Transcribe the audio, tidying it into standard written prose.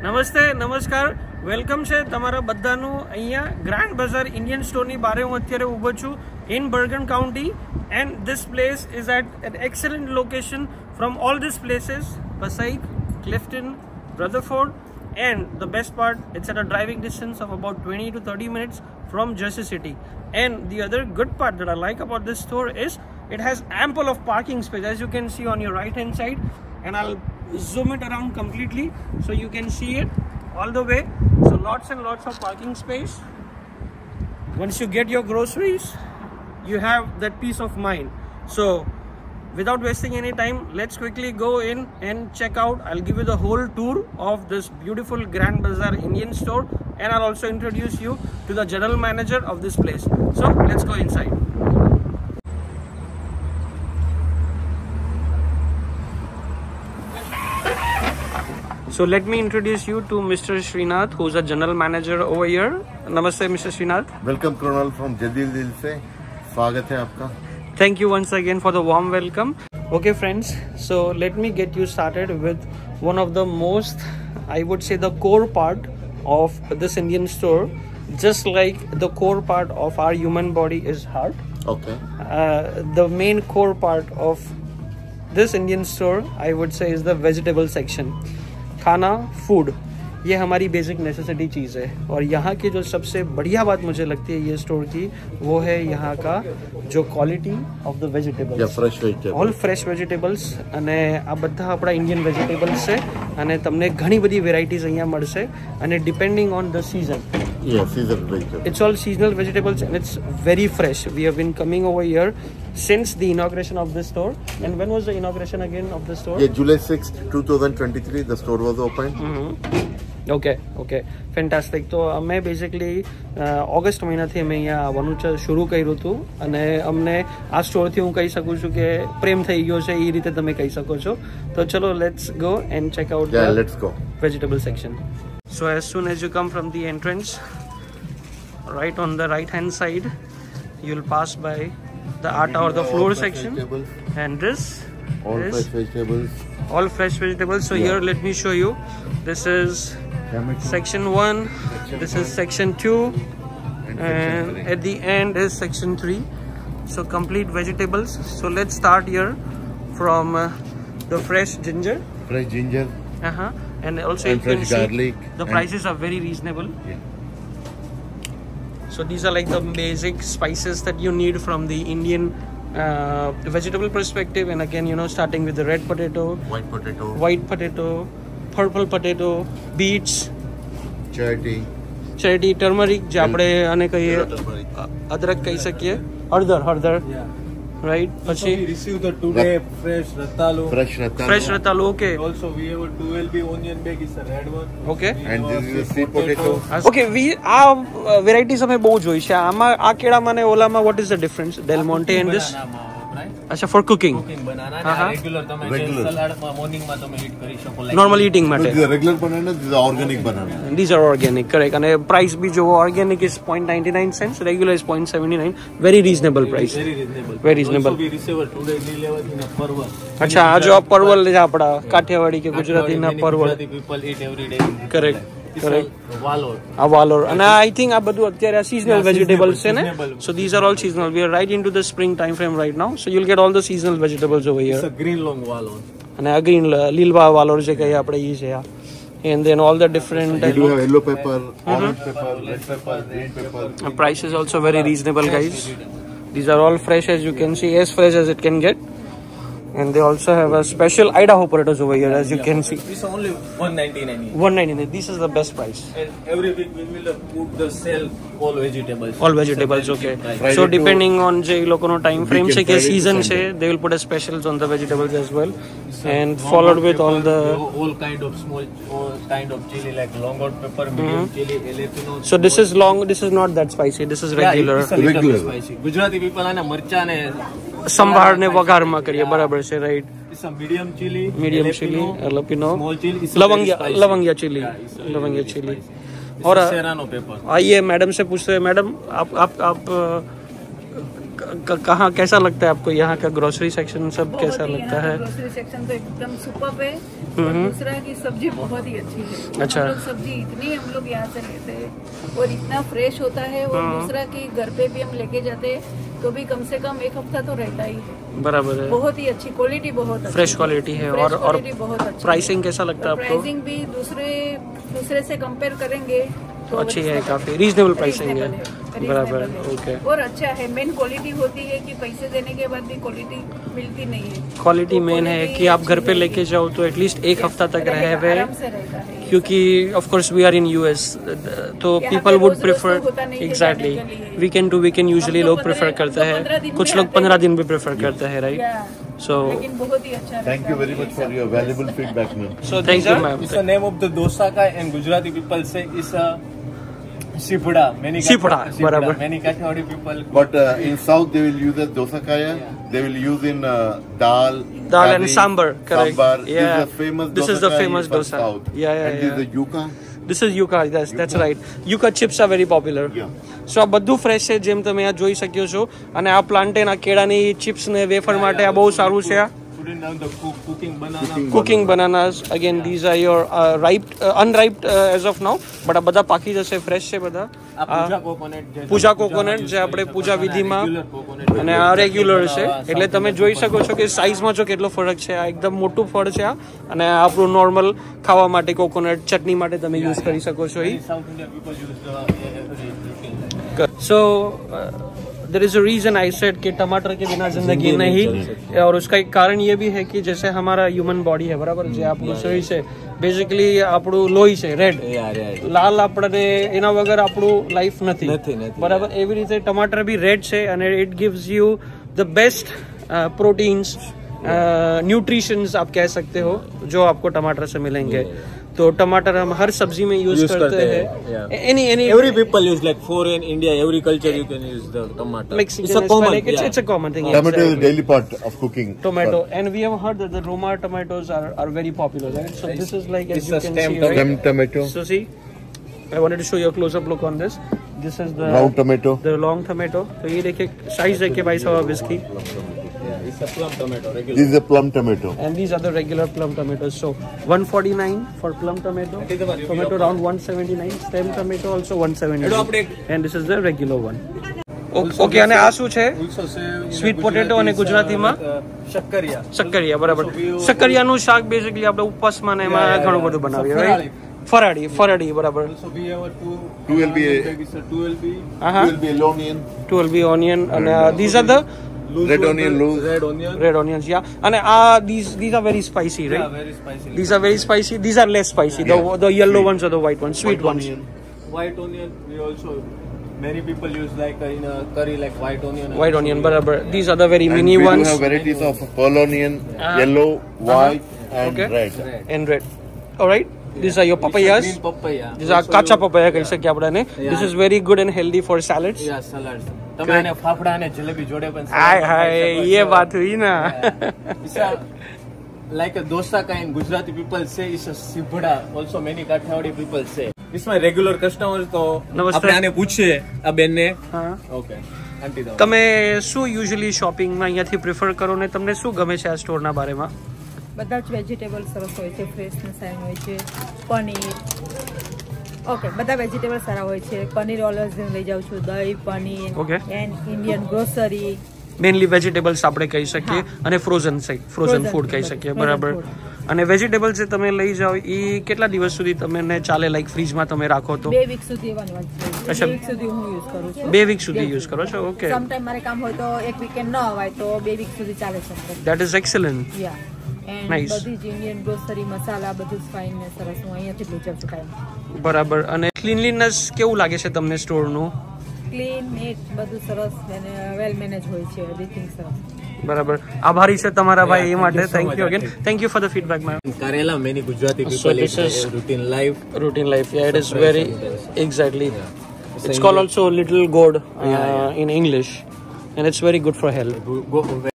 નમસ્તે નમસ્કાર વેલકમ છે તમારા બધાનું અહીંયા ગ્રાન્ડ બજાર ઇન્ડિયન સ્ટોરની બારે હું અત્યારે ઊભો છું in Bergen County and this place is at an excellent location from all these places Passaic, Clifton, Rutherford and the best part it's at a driving distance of about 20 to 30 minutes from Jersey City. And the other good part that I like about this store is it has ample of parking space as you can see on your right hand side, and I'll zoom it around completely so you can see it all the way. So lots and lots of parking space. Once you get your groceries you have that peace of mind. So without wasting any time, let's quickly go in and check out. I'll give you the whole tour of this beautiful Grand Bazaar Indian store and I'll also introduce you to the general manager of this place. So let's go inside. So let me introduce you to Mr. Srinath, who's a general manager over here. Namaste, Mr. Srinath. Welcome, Colonel, from Jadil Dil se. स्वागत है आपका. Thank you once again for the warm welcome. Okay friends, so let me get you started with one of the most, I would say, the core part of this Indian store. Just like the core part of our human body is heart. Okay. The main core part of this Indian store, I would say, is the vegetable section. खाना, food, ये हमारी basic necessity चीज़ है. और यहाँ की जो सबसे बढ़िया बात मुझे लगती है ये स्टोर की, वो है यहाँ का जो quality of the vegetables. All fresh vegetables અને આ બધા આપણા ઇન્ડિયન વેજીટેબલ્સ છે અને તમને ઘણી બધી વેરાયટીઝ અહીંયા મળશે અને depending on the season. Yeah, seasonal vegetables. It's all seasonal vegetables and it's very fresh. We have been coming over here since the inauguration of this store. And when was the inauguration again of the store? Yeah, July 6th, 2023, the store was opened. Okay fantastic. તો અમે basically August મહિનાથી અમે અહીંયા આવવાનું શરૂ કર્યું હતું અને અમને આ સ્ટોરથી હું કહી શકું છું કે પ્રેમ થઈ ગયો છે, એ રીતે તમે કહી શકો છો. તો ચલો let's go and check out the vegetable section. So as soon as you come from the entrance, right on the right hand side, you'll pass by the atta or the floor section, and this all fresh vegetables. All fresh vegetables. So here let me show you. This is section 1, this is section 2, and at the end is section 3. So complete vegetables. So let's start here from the fresh ginger. Fresh ginger. And also and fresh garlic. The prices are very reasonable. Yeah. So these are like the basic spices that you need from the Indian vegetable perspective. And again, you know, starting with the red potato, white potato, purple potato, beets, cherry, turmeric, જે આપણે આને કહીએ અદરક કહી શકીએ, હળદર, right? Also we received the today fresh ratalu. Okay. Also we have a 12B onion bag, is a red one. Okay. And this is a sweet potato. Okay, we આ varieties અમે બહુ જોઈ છે. આમાં આ કેળામાં ને ઓલામાં what is the difference? Del Monte and this? अच्छा, for cooking. Banana regular તમે સલાડ માં મોર્નિંગ માં તમે ઈટ કરી શકો. Normal eating માટે. This is a regular banana, this is organic banana. These are organic, correct. અને price બી જો organic is 0.99 cents, regular is 0.79. Very reasonable price. Very reasonable. Also we received today delivered in a પરવળ. अच्छा, આ જો પરવળ છે આપડા કાઠિયાવાડી કે ગુજરાતીના પરવળ. People eat every day. Correct. વાલોર. અને આઈ થિંક આ બધું અત્યારે seasonal vegetables છે ને. So these are all seasonal. We are right into the spring time frame right now. So you'll get all the seasonal vegetables over here. It's a green long વાલોર. અને આ green લીલવા વાલોર જે કહીએ આપણે ઈ છે આ. And then all the different We do have yellow pepper, orange pepper, red pepper, green pepper. Price is also very reasonable, guys. These are all fresh, as you can see, as fresh as it can get. And they also have a special Idaho potatoes over here, as you can see. It's only 199. 199. This is the best price. And every week we will put the sell all vegetables. All vegetables, okay. So depending on je lokono time frame se ke season se, they will put a specials on the vegetables as well. And followed with all the all kind of small, all kind of chili like longot pepper, medium chili, jalapeno. So this is long. This is not that spicy. This is regular. Yeah, it's a little spicy. Gujarati people ana marcha ne સંભાર ને વઘારમાં કરીએ, બરાબર છે, right. It's a medium chili, jalapeno, small chili, लवंगिया chilli. और serrano pepper. आइए madam से पूछते हैं. मैडम आप कहाँ कैसा लगता है आपको यहाँ का ग्रोसरी सेक्शन सब कैसा लगता है? ग्रोसरी सेक्शन तो एकदम सुपर्ब है. और दूसरा की सब्जी बहुत ही अच्छी है। अच्छा। हम लोग सब्जी इतनी हम लोग यहाँ से लेते हैं और इतना फ्रेश होता है। और दूसरा की घर पे भी हम लेके जाते हैं तो भी कम से कम एक हफ्ता तो रहता ही है। बराबर है, बहुत ही अच्छी क्वालिटी, बहुत अच्छी फ्रेश क्वालिटी है। और बहुत अच्छी। प्राइसिंग कैसा लगता है आपको? प्राइसिंग भी दूसरे से कंपेयर करेंगे तो अच्छी है, काफी रीजनेबल प्राइसिंग है। बराबर, ओके। और अच्छा है, मेन क्वालिटी होती है कि पैसे देने के बाद भी क्वालिटी मिलती नहीं है। क्वालिटी मेन है कि आप घर पे लेके जाओ तो एटलीस्ट एक हफ्ता तक रहे हुए, आराम से रहता है। क्योंकि of course we are in US तो people would prefer, exactly weekend usually लोग प्रेफर करते हैं, कुछ लोग 15 दिन भी प्रेफर करते हैं, राइट? सो लेकिन बहुत ही अच्छा। Thank you very much for your valuable feedback, ma'am. So thank you ma'am. It's the name of the dosaka and Gujarati people say is a Sipura. Sipura, barabar. Many Kathawadi people. But in South they will use as dosakaya. They will use in dal and curry, sambar, correct. Sambar. Yeah. This is the famous This is the dosakaya famous for dosa. South. Yeah, And this is the yuca. This is yuca, yes, that's right. Yuca chips are very popular. Yeah. So આ બધું fresh છે જેમ તમે આ જોઈ શક્યો છો. અને આ પ્લાન્ટેન, આ કેળાની ચિપ્સ ને વેફર માટે આ બહુ સારું છે. Putting down the cooking banana. Cooking bananas, again these are your unripe as of now, but આ બધા પાકી જશે, ફ્રેશ છે બધા. પૂજા કોકોનટ જે આપણે પૂજા વિધિમાં, અને આ રેગ્યુલર છે એટલે તમે જોઈ શકો છો કે સાઈઝમાં જો કેટલો ફરક છે. આ એકદમ મોટું ફળ છે આ, અને આ આપણું નોર્મલ ખાવા માટે કોકોનટ ચટણી માટે તમે યુઝ કરી શકો છો. South India people use the So there is a reason I said कि टमाटर के बिना जिंदगी नहीं, और उसका एक कारण ये भी है कि जैसे हमारा ह्यूमन बॉडी है, बराबर, જે આપણું શરીર છે બેઝિકલી આપણું લોહી છે, રેડ લાલ, આપણે એના વગર આપણું લાઈફ નથી, બરાબર. એવી રીતે ટમાટર બી રેડ છે અને it gives you the best proteins, nutritions आप कह सकते हो जो आपको टमाटर से मिलेंगे. तो टमाटर हम हर सब्जी में यूज करते हैं. Any every people use, like for in India every culture you can use the tomato. Mexican, it's a common, Hispanic, it's a common thing. Tomato is exactly. a daily part of cooking. Tomato, and we have heard that the Roma tomatoes are very popular, right? So this is like, as It's you a can stem see, right? Stem tomato, So see, I wanted to show you a close-up look on this. This is the round tomato. the long tomato. तो ये देखिए size देखिए भाई साहब इसकी. It's a plum tomato, regular. This is a plum tomato. And these are the regular plum tomatoes. So 149 for plum tomato. Tomato around 179. Stem tomato also 179. And this is the regular one. Okay, અને આ શું છે? Sweet potato અને ગુજરાતીમાં શક્કરિયા, બરાબર. શક્કરિયાનું શાક basically આપણે ઉપવાસમાં ને એમાં ઘણું બધું બનાવીએ, રાઈટ? ફરાળી, બરાબર. So we have 2 onion, 12 onion, and these are the red onion, loose. red onions, yeah. And these are very spicy, right? Yeah, very spicy. These are very spicy. These are less spicy. The yellow ones or the white ones, sweet ones. White onion, we also, many people use like in a curry, like white onion. White onion, barabar. These are the very And mini we ones. do have varieties of pearl onion, yellow, white, and red. And red. All right. These are your papayas. Green papaya. These are kacha papaya કહી શકીએ આપણે. This is very good and healthy for salads. Yeah, salads. તમે આને ફાફડા અને જલેબી જોડે પણ હાય ये बात हुई ना. It's a, like a dosaka in Gujarati people say it's a sibda. Also many Kathawadi people say. It's my regular customer, તો આપણે આને પૂછીએ આ બેનને. હા. ઓકે. આંટી દો. તમે શું યુઝ્યુઅલી શોપિંગમાં અહીંયાથી પ્રિફર કરો ને તમને શું ગમે છે આ સ્ટોરના બારેમાં? બધા જ વેજીટેબલ સરસ હોય છે, ફ્રેશ ને સાઈન હોય છે, પનીર. ઓકે, બધા વેજીટેબલ સારા હોય છે. પનીર ઓલવેઝ લઈ જાઉં છું, દહીં, paneer, and Indian grocery. Mainly vegetables આપણે કહી શકીએ અને ફ્રોઝન ફૂડ કહી શકીએ, બરાબર. અને વેજીટેબલ જે તમે લઈ જાઓ એ કેટલા દિવસ સુધી તમને ચાલે, લાઈક ફ્રીજમાં તમે રાખો તો? 2 વીક સુધી એવાની વાત છે. 2 વીક સુધી હું યુઝ કરું છું. 2 વીક સુધી યુઝ કરો છો? ઓકે. સમ ટાઈમ મારે કામ હોય તો એક વીકેન્ડ ન અવાય તો 2 વીક સુધી ચાલે છે. That is excellent. Yeah. And બધી જ ઇન્ડિયન ગ્રોસરી, મસાલા બધું જ ફાઇન ને સરસ હું અહીંયાથી લઈ જાઉં છું કાયમ. બરાબર. અને ક્લીનલીનેસ કેવું લાગે છે તમને સ્ટોરનું? ક્લીન, નીટ, બધું સરસ અને વેલ મેનેજ હોય છે, એવરીથિંગ સરસ. બરાબર. આભારી છે તમારા ભાઈ એ માટે. Thank you again. Thank you for the feedback ma'am. Karela, many Gujarati people this is routine life. Yeah, it is very exactly. It's called also little gourd in English, and it's very good for health.